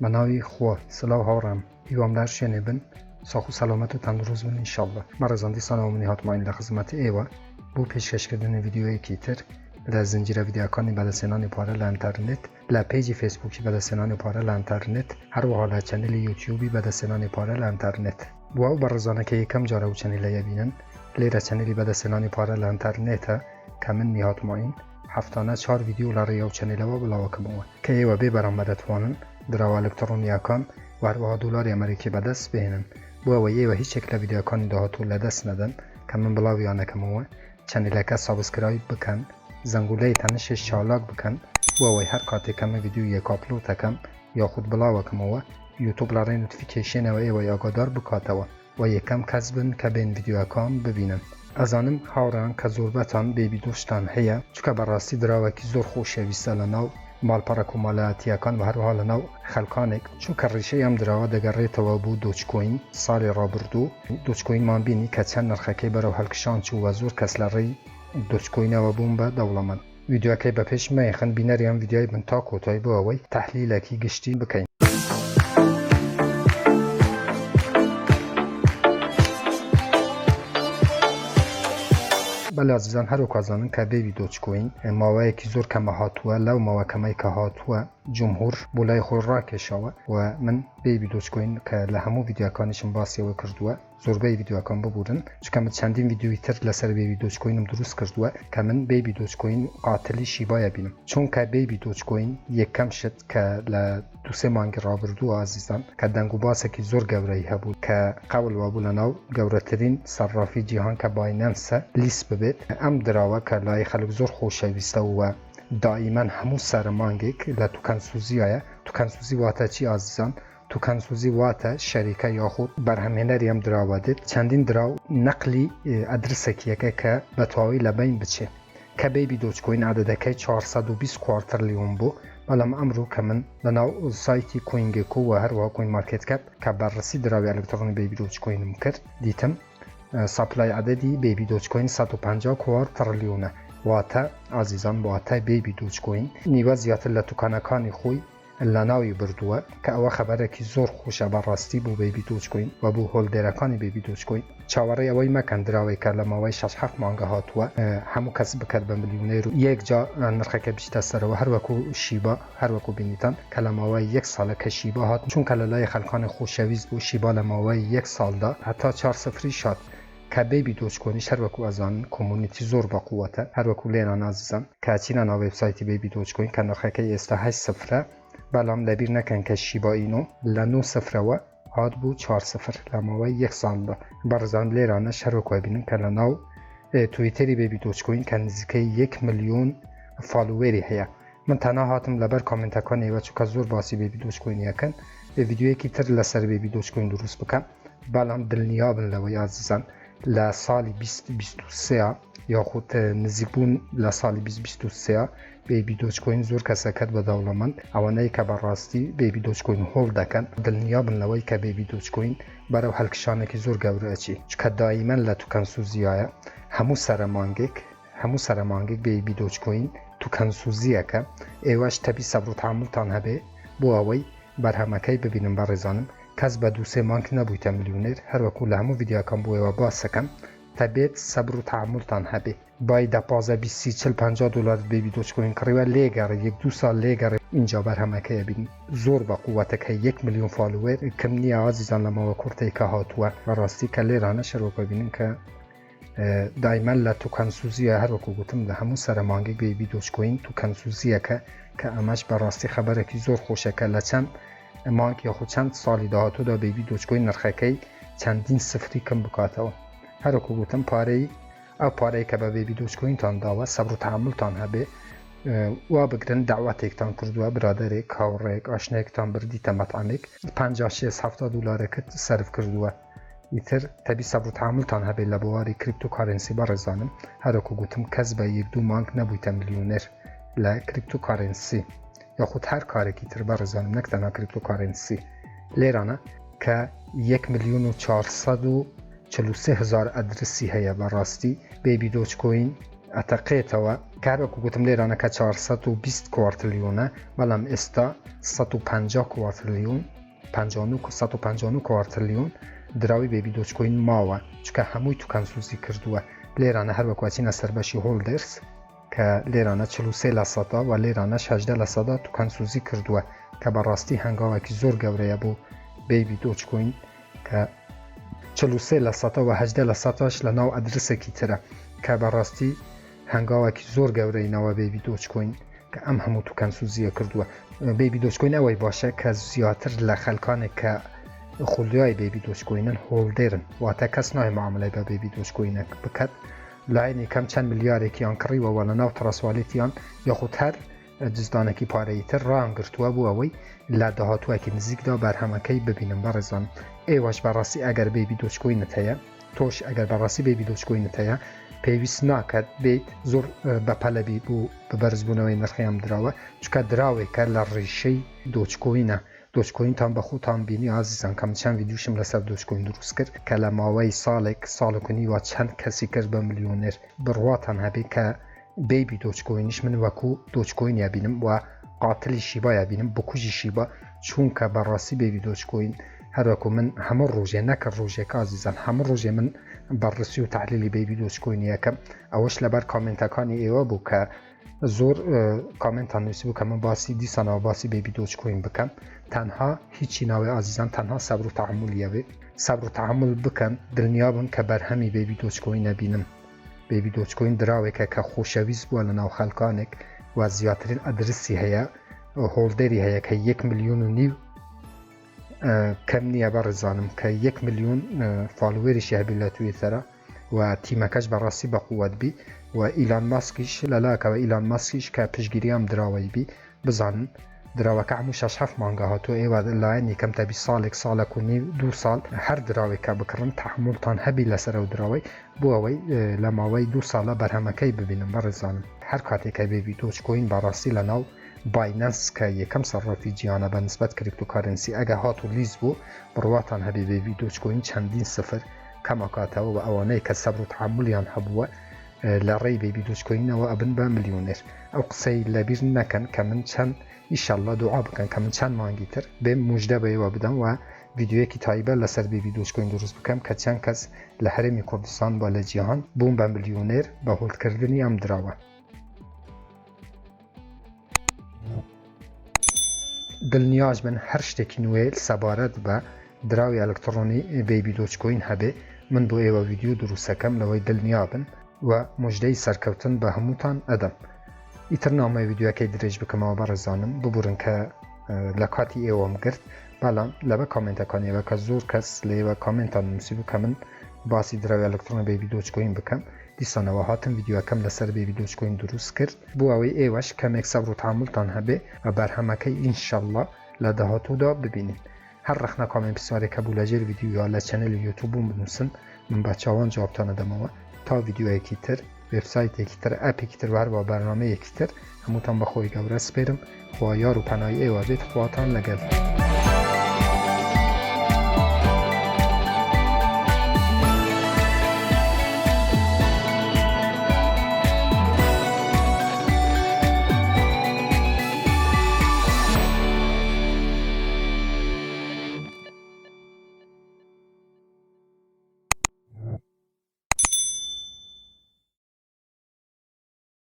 مناوی خو سلاو هاورم ایوام در شنه بن ساخو سلامت و تندروز بن انشالله. مرزان دیسان آمونی هاتماین لخدمت ایوه بو پیشکش کردن ویدیوی کیتر ل زنجیره ویدیوکانی بعد سنان پاره ل اینترنت ل پیج فیسبوکی بعد سنان پاره ل اینترنت هر و حالا چنل یوتیوبی بعد سنان پاره ل اینترنت بو برزانه که یکم جاره و چنل یبینن لیره چنلی بعد سنان پاره ل اینترنت کمن نیات ماین هفتانه 4 ویدیو لاره یو چنل و بلاو کموه که ایوه بی برامدتوانن درو الکترونیاکان و هر دلار امریکی به دست بهنن بو اویه و هیچ شکل ویدیوکانی دهاتو لدست ندن کمن بلاویانه کموه چنل که سابسکرایب بکن زنگوله تنشش چالاک بکن بو اوی هر کاتی کم ویدیو یک آپلود تکم یا خود بلاو کموه یوتیوب لاره نوتیفیکیشن و ایوه آگادار بکاتوه و یکم کسبن که بین ویدیوکان ببینن. از آنم هاوران که زوربتان بیبی دوستان هیا چکه براستی دراوکی زور خوشویسته لناو مال پارک و مالاتیاکان و هر حال نو خلقانک چون که ریشه هم دراوا دگره تو بود دوچکوین سال رابردو دوچکوین مان بینی که چند نرخکی برو هلکشان چو و زور کس لری دوچکوین و بوم به دولمن ویدیو که به پیش میخن بینری هم ویدیوی بن تا کوتای بو اوی تحلیل کی گشتی بکن. بله عزیزان هر وکازانن که بیبی دوچکوین ماوه کی زور کم هاتوه لو ماوه کمی که هاتوه جمهور بولای خور را کشاوه و من بیبی دوچکوین که لهمو ویدیوکانشم باسی و کردوه زوربه ویدیوکان ببودن چون من چندین ویدیوی تر لسر بیبی دوچکوینم درست کردوه که من بیبی دوچکوین قاتلی شیبای بینم چون که بیبی دوچکوین یکم شد که ل دو سه مانگ رابردو عزیزان که دنگو باسه کی زور گورایی هبود که قول وابولناو گورترین صرافی جهان که بایننس لیست ببید ام دراوه که لای خلق زور خوشویسته و دائما همو سر مانگیک ل توکنسوزی آیا توکنسوزی واتا چی عزیزان توکنسوزی واتا شریکه یا خود برهمینری هم دراوادید چندین دراو نقلی ادرسکیه که بتواوی لبین بچه که بیبی دوچکوین عددکه 420 کوارترلیون بو بلام امرو کمن لناو سایتی کوینگکو و هر و کوین مارکت کپ که بررسی دراوی الکترونی بیبی دوچکوین مکرد دیتم سپلای عددی بیبی دوچکوین 150 کوارترلیونه واتا عزیزان واتا بیبی دوچکوین نیوه زیادت لطوکانکانی خوی لناوی بردوه که او خبره که زور خوشه براستی بو بیبی دوچکوین و بو هول دیرکانی بیبی دوچکوین چاوره اوی مکن دراوی که لماوی 6-7 مانگه هاتوه همو کس بکرد به میلیونیر یک جا نرخه که بیشتر سره و هر وکو شیبا هر وکو بینیتن که لماوی یک ساله که شیبا هات چون که لای خلقان خوشویز بو شیبا لماوی یک سال دا حتی 4-0 شد که بیبی دوچکوینش هر وکو از آن کمونیتی زور با قوته هر وکو لینان عزیزان که چینن وبسایتی بیبی دوچکوین که نرخه که است 8-0 بلام لبیر نکن که شیبا اینو لنو 0 و هاد بو 4-0 لماوی یک سال دا برزان لیرانه شروع بینیم که لناو تویتری بیبی دوچکوین که نزدیکی 1 میلیون فالووری هیا من تنها هاتم لبر کامنت کنی و چون زور باسی بیبی دوچکوین یکن ویدیوی کی تر لسر بیبی دوچکوین درست بکن بلام دلنیابن لوی عزیزان لسال 2023 یا خود نزیبون لسال 2023 بیبی دوچکوین زور کسکت به دولمند اوانه که براستی بیبی دوچکوین هول دکن دلنیابن لوی که بیبی دوچکوین برای حلکشانه که زور گوره اچی چکه دائما لتوکنسوزی آیا همو سر مانگیک بیبی دوچکوین توکنسوزیه که ایواش تبی صبر و تعامل تان هبه بو اوی برهمکی ببینم برزانم کس به 2-3 مانگ نبویت میلیونر هر وکول همو ویدیو کم بوی و باسکم تبیت صبر و تعامل تان هبه باید 15-20-40-50 دلار بیبی دوچکوین کری و لیگر 1-2 سال لیگر اینجا برهمکی بین زور با قوت که 1 میلیون فالوور کم نیا عزیزان لما و کرته که هاتوه و راستی که لیرانه شروع ببینیم که دائما لتوکنسوزی هر وکو گوتم ده همون سر مانگی بیبی دوچکوین توکنسوزیه که امش براستی خبره که زور خوشه که لچند مانگ یا خود چند سالی دهاتو دا بیبی دوچکوین نرخکی چندین صفری کم بکاتو هر وکو گوتم پاره که به بیبی دوچکوین تان داوه صبر و تحمل تان هبه و بگرن دعوت اکتان کردوه برادر کاورک آشنا اکتان بردی مطعمک 50-60-70 دلار کت صرف کردوه ایتر تبی صبر و تحمل تان هبه لبواری کریپتوکارنسی برزانم هر وکو گوتم کس به 1-2 مانگ نبویت میلیونر لکریپتوکارنسی یا خود هر کاری که تر برزانم نکتنا کریپتوکارنسی لیرانه که 1,443,000 ادرسی هیا براستی بیبی دوچکوین ئەتەقێتەوە کارێکو گوتم لێرانەکە 420 کوارتلیۆنە بەڵام ئێستا 150 کوارتلیۆن 150 کوارتلیۆن دراوی بێبی دۆچکۆین ماوە چکە هەمووی توکان سوزی کردووە لێرانە هەروەکوچینە سەربەشی هۆلدرس کە لێرانە 43% و لێرانە 18% توکان سوزی کردووە کە بەڕاستی هەنگاوێکی زۆر گەورەیە بۆ بێبی دۆچکۆین کە 43% و 18%ش لە ناو ئەدرسێکی ترە کە بەڕاستی هەنگاوێکی زۆر گەورەینەوە بێبی دۆچکۆین کە ئەم هەموو توکان سوزیە کردووە بێبی دۆچکۆین ئەوەی باشە کە زیاتر لە خەلکانێک کە خولیای بێبی دۆچکۆینن هۆڵدێرن واتە کەس نایە معاملەی بە بێبی دۆچکۆینەک بکات لایەنی کەم چەند ملیارێکیان کڕیوەوە لە ناو تڕەسواڵێتیان یاخود هەر جزدانێکی پارەی تر ڕانگرتووە بوو ئەوەی لە داهاتووەکی نزیکدا بەرهەمەکەی ببینم بەڕێزان ئێوەش بەڕاستی ئەگەر بێبی دۆچکۆینت هەیە تۆش ئەگەر بەڕاستی بێبی دۆچکۆینت هەیە پێویست ناکات بێت زۆر بەپەلەبی بوو بەبەرزبوونەوەی نرخیان دراوە چکە دراوێکە لە ڕیشەی دۆچکۆینە دۆچکۆینتان بە خۆتان بینی ئازیزان کەم چەند ڤیدیۆشم لەسەر دۆچکۆین دروست کرد کە لە ماوەی ساڵێکنی وە چەند کەسی کرد بە ملیۆنێر بڕواتان هەبێ کە بێبی دۆچکۆینیش من وەکو دۆچکۆین یابینم و قاتلی شیبا یابینم بکوژی شیبا چونکە بەڕاستی بێبی دۆچکۆین هەروەکو من هەموو ڕۆژێ نەکرد ڕۆژێک ئازیزان هەموو ڕۆژێ من بەڕسی و تحلیلی بێبی دۆچکۆینیەکەم ئەوەش لەبەر کامنتەکانی ئێوە بوو کە زۆر کامنتان نووسی بوو کە من باسی دیسانەوە باسی بێبی دۆچکۆین بکەم تەنها هیچی ناوێ ئازیزان تەنها سەبر و تەحمولیەوێ سەبر و تەحمل بکەن دڵنیا بن کە بەرهەمی بێبی دۆچکۆین نەبینم بێبی دۆچکۆین دراوێکە کە خۆشەویست بووە لە ناو خەلکانێک و زیاترین ئەدرسی هەیە هۆڵدەری هەیە کە 1.5 میلیۆن کەم نییە بەڕێزانم کە 1 میلیۆن فالوێریشی هەبی لە تویتەرە و تیمەکەش بەڕاستی بەقووەت بی و ئیلان ماسکیش لەلاکەوە ئیلان ماسکیش کە پشگیری ئەم دراوەی بی بزانن دراوەکە هەموو 6-7 مانگە هاتووە ئێوە لایەنی کەم تەبی ساڵێک و نیو 2 ساڵ هەر دراوێکە بکڕن تەحموڵتان هەبی لەسەر ئەو دراوەی بۆ ئەوەی لە ماوەی 2 ساڵە بەرهەمەکەی ببینم بەڕێزانم هەر کاتێکە بێبی دۆچکۆین بەڕاستی لە ناو باینەنس کە یەکەم سەرڕەفی جیانە بە نسبەت کریپتۆکارنسی ئەگە هات و لیز بوو بڕواتان هەبێ بێبی دۆچکۆین چەندین سفر کەمەکاتەوە و ئەوانەی کە سەبر و تەحمولیان هەبووە لە ڕێی بێبی دۆچکۆینەوە ئەبن بە ملیۆنێر ئەو قسەی لەبیر نەکەن کە من چەند ئیشەڵڵا دوعا بکەن کە من چەند مانگی تر بێم موژدە بەیەوە بدەم و ڤیدیۆیەکی تایبەت لەسەر بێبی دۆچکۆین دروست بکەم کە چەند کەس لە هەرێمی کوردستان بە لە جیهان بوون بە ملیۆنێر بە هۆڵدکردنی ئەم دراوە دڵنیاش بن هەر شتێکی نوێ سەبارەت بە دراوی ئەلکترۆنی بێبی دۆچکۆین هەبێ من بۆ ئێوە ڤیدیۆ دروستەکەم لەوەی دڵنیا بن و موژدەی سەرکەوتن بە هەمووتان ئەدەم ئیتر نامەی ڤیدیۆەکەی درێژ بکەمەوە بەڕێزانم ببورن کە لە کاتی ئێوەم گرت بەڵام لەبە کامنتەکانیەوە کە زۆر کەس لێوە کامنتان نووسی بوو کە من باسی دراوی ئەلکترۆنی بێبی دۆچکۆین بکەم دیسانەوە هاتم ڤیدیۆەکەم لەسەر بێبی دۆچکۆین دروست کرد بۆ ئەوەی ئێوەش کەمێک سەبر و تەحموڵتان هەبێ و بەرهەمەکەی ئینشەڵڵا لە داهاتوودا ببینین هەر ڕەخنە کامنت پرسیارێکە بوو لەژێر ڤیدیۆ لە چەنەلی یوتیوبم بنووسن من بە چاوان جوابتان دەدەمەوە تا ڤیدیۆیەکی تر وێبسایتێکی تر ئەپێکی تر وهەروە بەرنامەیەکی تر هەمووتان بەخۆی گەورە سپێرم خوا یار و پەنای ئێوە بێت خواتان لەگەڵ